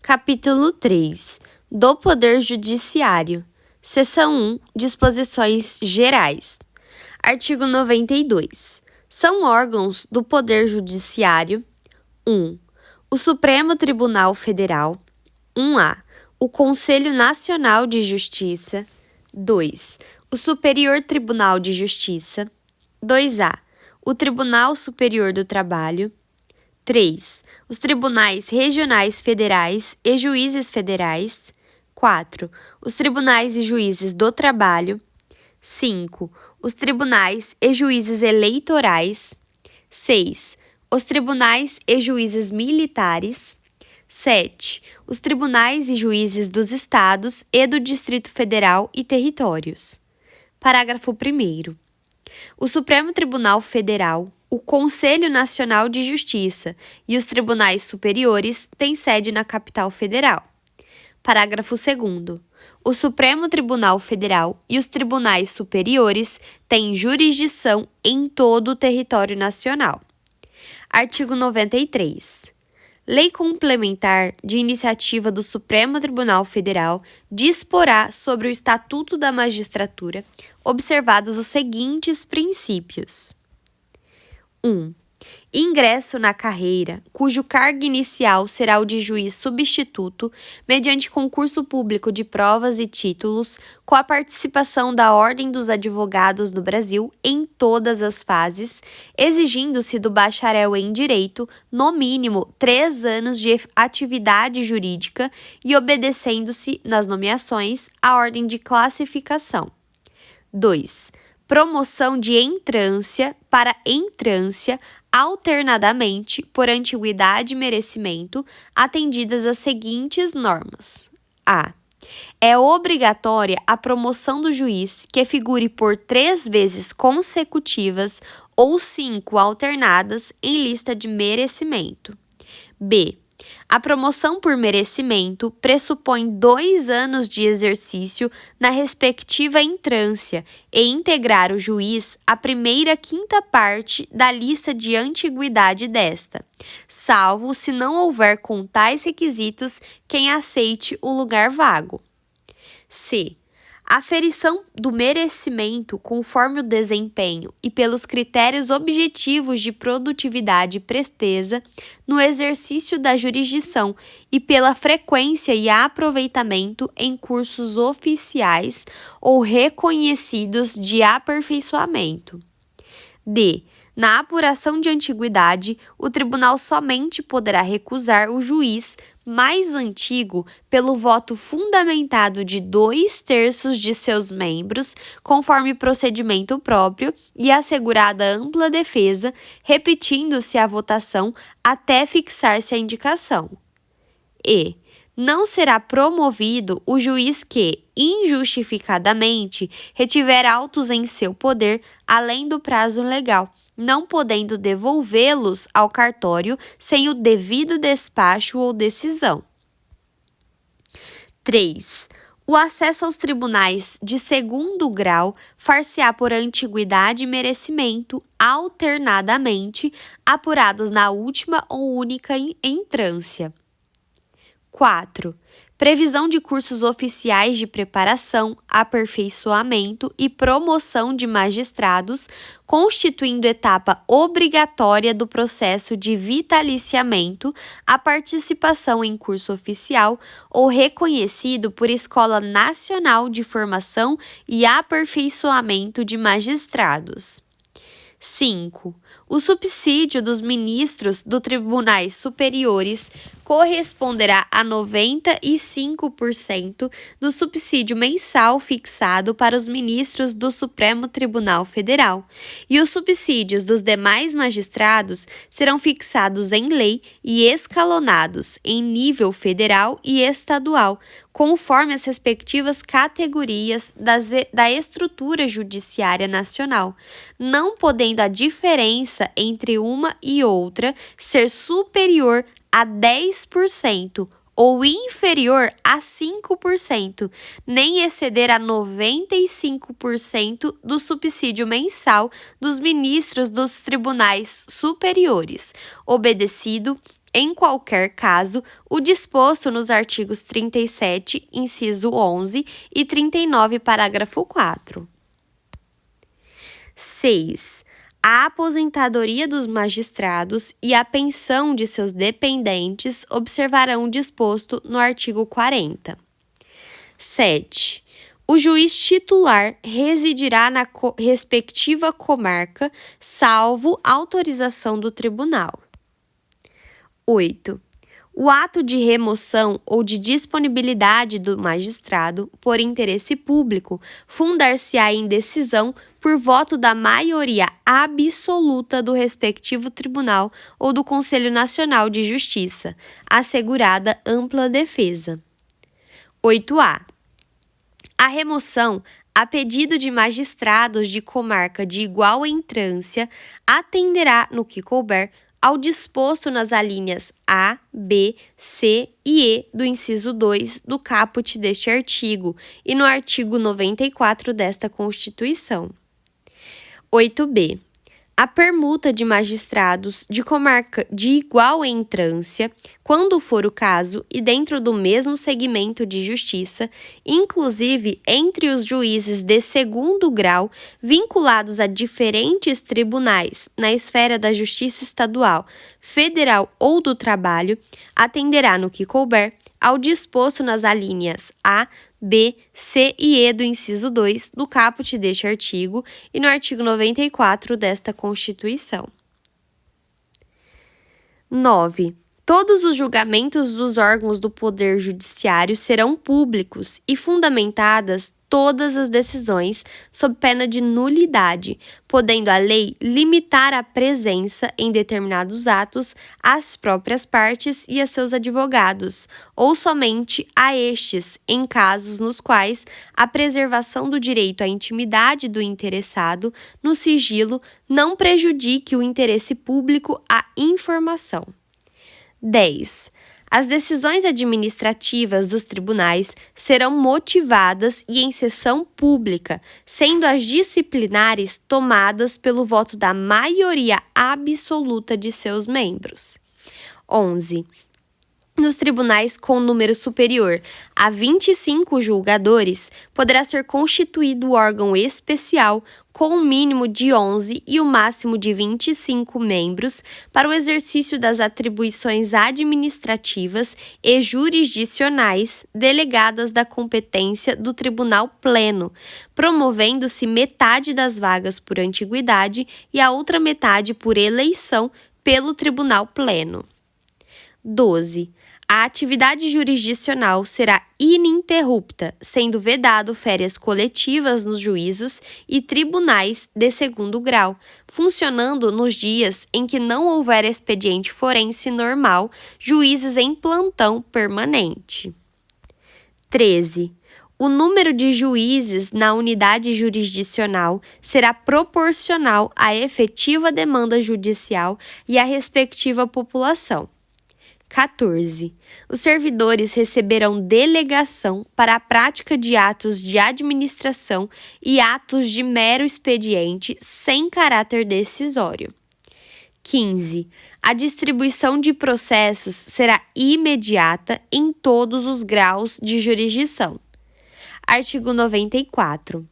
Capítulo 3 do Poder Judiciário. Seção 1. Disposições gerais. Artigo 92. São órgãos do Poder Judiciário: 1. O Supremo Tribunal Federal. 1A. O Conselho Nacional de Justiça. 2. O Superior Tribunal de Justiça. 2A. O Tribunal Superior do Trabalho. 3. Os tribunais regionais federais e juízes federais. 4. Os tribunais e juízes do trabalho. 5. Os tribunais e juízes eleitorais. 6. Os tribunais e juízes militares. 7. Os tribunais e juízes dos estados e do Distrito Federal e territórios. Parágrafo 1º. O Supremo Tribunal Federal, o Conselho Nacional de Justiça e os tribunais superiores têm sede na capital federal. Parágrafo 2º. O Supremo Tribunal Federal e os tribunais superiores têm jurisdição em todo o território nacional. Artigo 93. Lei complementar de iniciativa do Supremo Tribunal Federal disporá sobre o Estatuto da Magistratura, observados os seguintes princípios. 1. Ingresso na carreira, cujo cargo inicial será o de juiz substituto, mediante concurso público de provas e títulos, com a participação da Ordem dos Advogados do Brasil em todas as fases, exigindo-se do bacharel em Direito, no mínimo, 3 anos de atividade jurídica e obedecendo-se, nas nomeações, à ordem de classificação. 2. Promoção de entrância para entrância alternadamente por antiguidade e merecimento, atendidas as seguintes normas. A. É obrigatória a promoção do juiz que figure por 3 vezes consecutivas ou 5 alternadas em lista de merecimento. B. A promoção por merecimento pressupõe 2 anos de exercício na respectiva entrância e integrar o juiz a primeira quinta parte da lista de antiguidade desta, salvo se não houver com tais requisitos quem aceite o lugar vago. C. Aferição do merecimento conforme o desempenho e pelos critérios objetivos de produtividade e presteza no exercício da jurisdição e pela frequência e aproveitamento em cursos oficiais ou reconhecidos de aperfeiçoamento. D. Na apuração de antiguidade, o tribunal somente poderá recusar o juiz mais antigo pelo voto fundamentado de 2/3 de seus membros, conforme procedimento próprio e assegurada ampla defesa, repetindo-se a votação até fixar-se a indicação. E. Não será promovido o juiz que, injustificadamente, retiver autos em seu poder além do prazo legal, não podendo devolvê-los ao cartório sem o devido despacho ou decisão. 3. O acesso aos tribunais de segundo grau far-se-á por antiguidade e merecimento, alternadamente, apurados na última ou única entrância. 4. Previsão de cursos oficiais de preparação, aperfeiçoamento e promoção de magistrados, constituindo etapa obrigatória do processo de vitaliciamento, a participação em curso oficial ou reconhecido por Escola Nacional de Formação e Aperfeiçoamento de Magistrados. 5. O subsídio dos ministros dos tribunais superiores corresponderá a 95% do subsídio mensal fixado para os ministros do Supremo Tribunal Federal, e os subsídios dos demais magistrados serão fixados em lei e escalonados em nível federal e estadual, conforme as respectivas categorias da estrutura judiciária nacional, não podendo a diferença entre uma e outra ser superior a 10% ou inferior a 5%, nem exceder a 95% do subsídio mensal dos ministros dos tribunais superiores, obedecido em qualquer caso, o disposto nos artigos 37, inciso 11 e 39, parágrafo 4. 6. A aposentadoria dos magistrados e a pensão de seus dependentes observarão o disposto no artigo 40. 7. O juiz titular residirá na respectiva comarca, salvo autorização do tribunal. 8. O ato de remoção ou de disponibilidade do magistrado por interesse público fundar-se-á em decisão por voto da maioria absoluta do respectivo tribunal ou do Conselho Nacional de Justiça, assegurada ampla defesa. 8A. A remoção, a pedido de magistrados de comarca de igual entrância, atenderá, no que couber, ao disposto nas alíneas A, B, C e E do inciso 2 do caput deste artigo e no artigo 94 desta Constituição. 8B. A permuta de magistrados de comarca de igual entrância, quando for o caso e dentro do mesmo segmento de justiça, inclusive entre os juízes de segundo grau vinculados a diferentes tribunais na esfera da justiça estadual, federal ou do trabalho, atenderá no que couber ao disposto nas alíneas A, B, C e E do inciso 2 do caput deste artigo e no artigo 94 desta Constituição. 9. Todos os julgamentos dos órgãos do Poder Judiciário serão públicos e fundamentadas todas as decisões sob pena de nulidade, podendo a lei limitar a presença em determinados atos às próprias partes e a seus advogados, ou somente a estes, em casos nos quais a preservação do direito à intimidade do interessado no sigilo não prejudique o interesse público à informação. 10. As decisões administrativas dos tribunais serão motivadas e em sessão pública, sendo as disciplinares tomadas pelo voto da maioria absoluta de seus membros. 11. Nos tribunais com número superior a 25 julgadores, poderá ser constituído órgão especial com um mínimo de 11 e o máximo de 25 membros para o exercício das atribuições administrativas e jurisdicionais delegadas da competência do Tribunal Pleno, promovendo-se metade das vagas por antiguidade e a outra metade por eleição pelo Tribunal Pleno. 12. A atividade jurisdicional será ininterrupta, sendo vedado férias coletivas nos juízos e tribunais de segundo grau, funcionando nos dias em que não houver expediente forense normal, juízes em plantão permanente. 13. O número de juízes na unidade jurisdicional será proporcional à efetiva demanda judicial e à respectiva população. 14. Os servidores receberão delegação para a prática de atos de administração e atos de mero expediente sem caráter decisório. 15. A distribuição de processos será imediata em todos os graus de jurisdição. Artigo 94.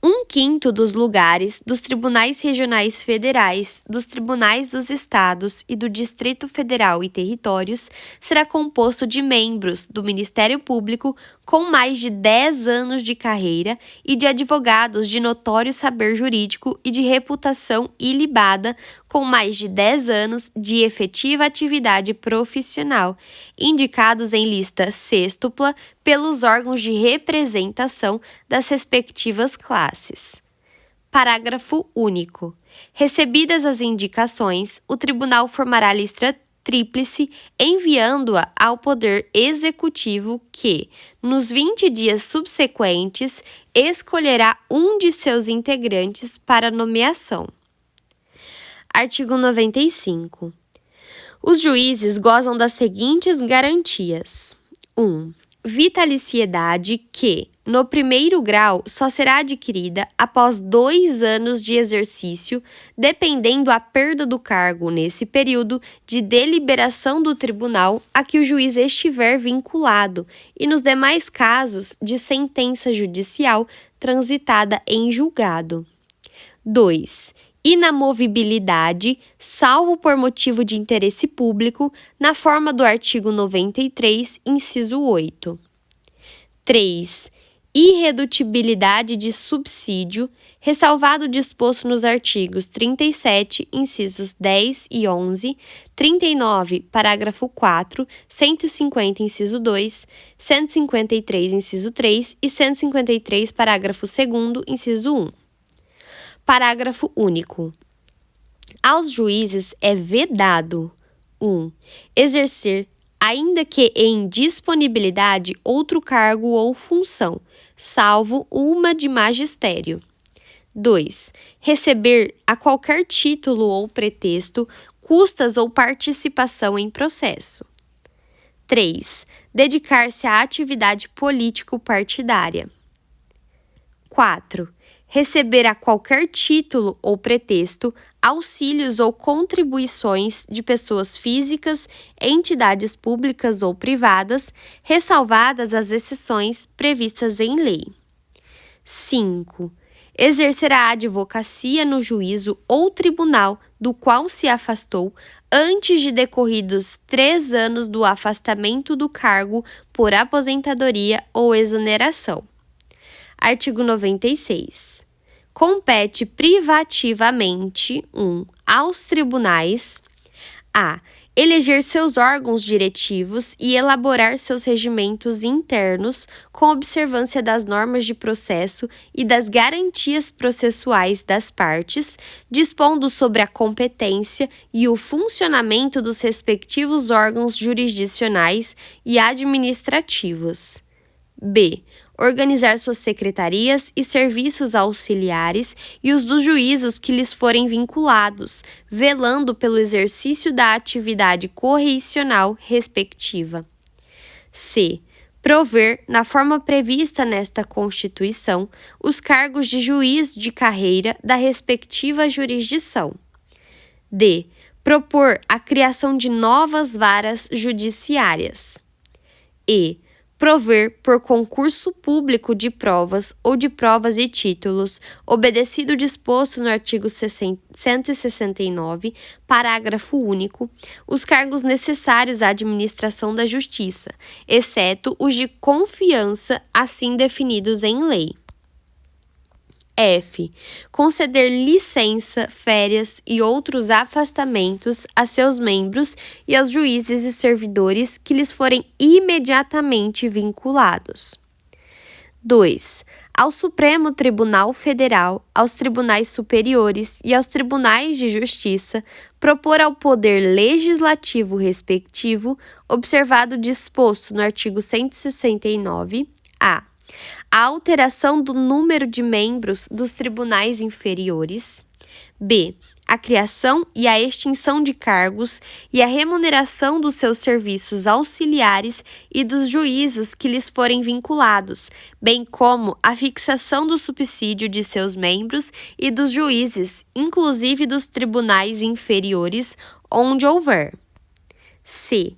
1/5 dos lugares dos tribunais regionais federais, dos tribunais dos estados e do Distrito Federal e territórios será composto de membros do Ministério Público com mais de 10 anos de carreira e de advogados de notório saber jurídico e de reputação ilibada com mais de 10 anos de efetiva atividade profissional, indicados em lista sêxtupla pelos órgãos de representação das respectivas classes. Parágrafo único. Recebidas as indicações, o tribunal formará a lista tríplice, enviando-a ao Poder Executivo que, nos 20 dias subsequentes, escolherá um de seus integrantes para nomeação. Artigo 95. Os juízes gozam das seguintes garantias. 1. vitaliciedade que, no primeiro grau, só será adquirida após 2 anos de exercício, dependendo a perda do cargo nesse período de deliberação do tribunal a que o juiz estiver vinculado e nos demais casos de sentença judicial transitada em julgado. 2. Inamovibilidade, salvo por motivo de interesse público, na forma do artigo 93, inciso 8. 3. Irredutibilidade de subsídio, ressalvado o disposto nos artigos 37, incisos 10 e 11, 39, parágrafo 4, 150, inciso 2, 153, inciso 3 e 153, parágrafo 2º, inciso 1. Parágrafo único. Aos juízes é vedado: 1. Exercer, ainda que em disponibilidade, outro cargo ou função, salvo uma de magistério. 2. Receber, a qualquer título ou pretexto, custas ou participação em processo. 3. Dedicar-se à atividade político-partidária. 4. Receber a qualquer título ou pretexto auxílios ou contribuições de pessoas físicas, entidades públicas ou privadas, ressalvadas as exceções previstas em lei. 5. Exercer a advocacia no juízo ou tribunal do qual se afastou antes de decorridos 3 anos do afastamento do cargo por aposentadoria ou exoneração. Artigo 96. Compete privativamente, 1. Aos tribunais a. Eleger seus órgãos diretivos e elaborar seus regimentos internos com observância das normas de processo e das garantias processuais das partes, dispondo sobre a competência e o funcionamento dos respectivos órgãos jurisdicionais e administrativos. B. Organizar suas secretarias e serviços auxiliares e os dos juízos que lhes forem vinculados, velando pelo exercício da atividade correicional respectiva. C. Prover, na forma prevista nesta Constituição, os cargos de juiz de carreira da respectiva jurisdição. D. Propor a criação de novas varas judiciárias. E. Prover por concurso público de provas ou de provas e títulos, obedecido o disposto no artigo 169, parágrafo único, os cargos necessários à administração da justiça, exceto os de confiança assim definidos em lei. F. Conceder licença, férias e outros afastamentos a seus membros e aos juízes e servidores que lhes forem imediatamente vinculados. 2. Ao Supremo Tribunal Federal, aos tribunais superiores e aos tribunais de justiça, propor ao Poder Legislativo respectivo, observado o disposto no artigo 169, a alteração do número de membros dos tribunais inferiores. B. A criação e a extinção de cargos e a remuneração dos seus serviços auxiliares e dos juízos que lhes forem vinculados, bem como a fixação do subsídio de seus membros e dos juízes, inclusive dos tribunais inferiores, onde houver. C.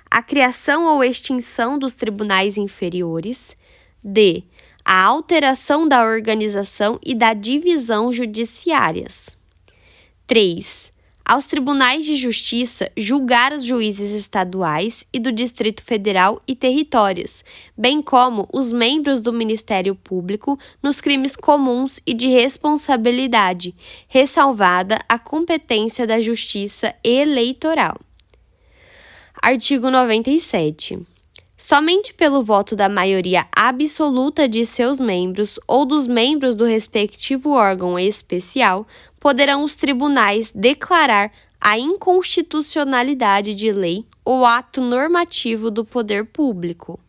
A criação ou extinção dos tribunais inferiores. D. A alteração da organização e da divisão judiciárias. 3. Aos tribunais de justiça julgar os juízes estaduais e do Distrito Federal e territórios, bem como os membros do Ministério Público nos crimes comuns e de responsabilidade, ressalvada a competência da Justiça Eleitoral. Artigo 97. Somente pelo voto da maioria absoluta de seus membros ou dos membros do respectivo órgão especial poderão os tribunais declarar a inconstitucionalidade de lei ou ato normativo do poder público.